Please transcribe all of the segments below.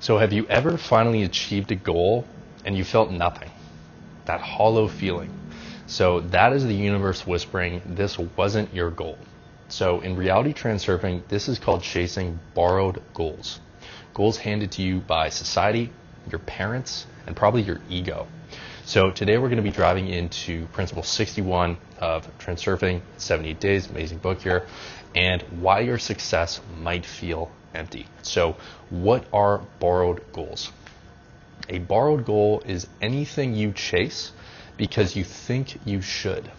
So have you ever finally achieved a goal and you felt nothing? That hollow feeling. So that is the universe whispering, this wasn't your goal. So in reality transurfing, this is called chasing borrowed goals. Goals handed to you by society, your parents, and probably your ego. So today we're going to be driving into principle 61 of Transurfing, 78 Days, amazing book here, and why your success might feel empty. So what are borrowed goals? A borrowed goal is anything you chase because you think you should,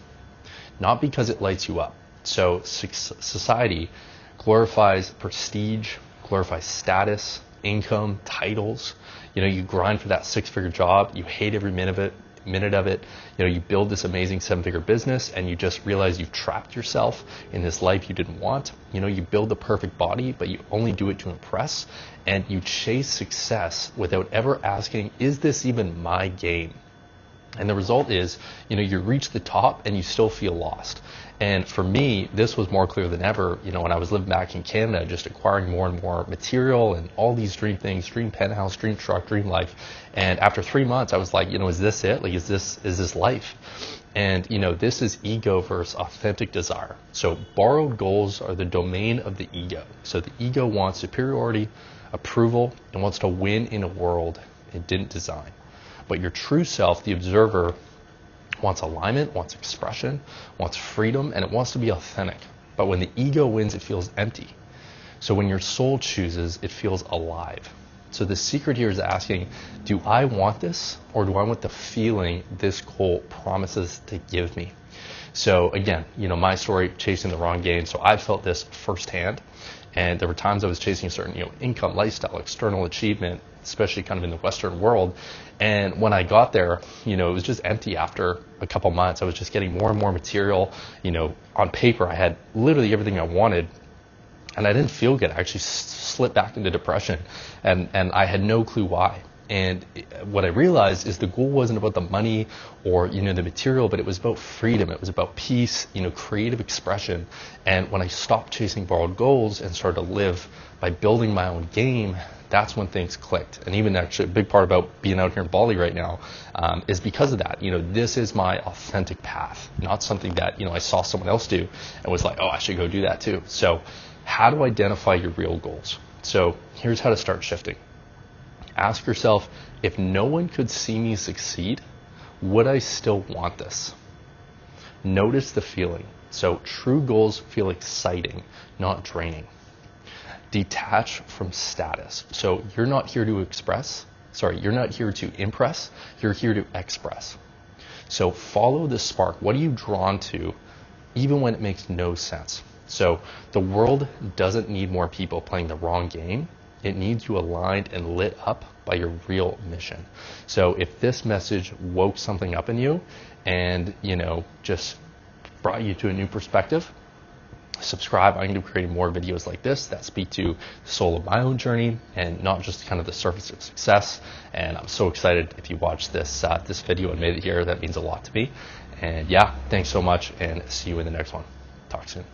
not because it lights you up. So society glorifies prestige, glorifies status, income, titles. You grind for that 6-figure job. You hate every minute of it. You build this amazing 7-figure business and you just realize you've trapped yourself in this life you didn't want. You build the perfect body, but you only do it to impress, and you chase success without ever asking, is this even my game? And the result is, you reach the top and you still feel lost. And for me, this was more clear than ever, when I was living back in Canada, just acquiring more and more material and all these dream things, dream penthouse, dream truck, dream life. And after 3 months, I was like, is this it? Like, is this life? And, this is ego versus authentic desire. So borrowed goals are the domain of the ego. So the ego wants superiority, approval, and wants to win in a world it didn't design. But your true self, the observer, wants alignment, wants expression, wants freedom, and it wants to be authentic. But when the ego wins, it feels empty. So when your soul chooses, it feels alive. So the secret here is asking, do I want this, or do I want the feeling this goal promises to give me? So again, my story, chasing the wrong game. So I felt this firsthand. And there were times I was chasing a certain, income, lifestyle, external achievement, especially kind of in the Western world. And when I got there, it was just empty after a couple months. I was just getting more and more material. On paper, I had literally everything I wanted, and I didn't feel good. I actually slipped back into depression, and I had no clue why. And what I realized is the goal wasn't about the money or, the material, but it was about freedom. It was about peace, creative expression. And when I stopped chasing borrowed goals and started to live by building my own game, that's when things clicked. And even actually a big part about being out here in Bali right now is because of that. This is my authentic path, not something that, I saw someone else do and was like, oh, I should go do that too. So how to identify your real goals? So here's how to start shifting. Ask yourself, if no one could see me succeed, would I still want this? Notice the feeling. So true goals feel exciting, not draining. Detach from status. So you're not here to you're not here to impress, you're here to express. So follow the spark. What are you drawn to, even when it makes no sense? So the world doesn't need more people playing the wrong game. It needs you aligned and lit up by your real mission. So if this message woke something up in you and, just brought you to a new perspective, subscribe. I'm going to be creating more videos like this that speak to the soul of my own journey and not just kind of the surface of success. And I'm so excited if you watched this video and made it here. That means a lot to me. And yeah, thanks so much, and see you in the next one. Talk soon.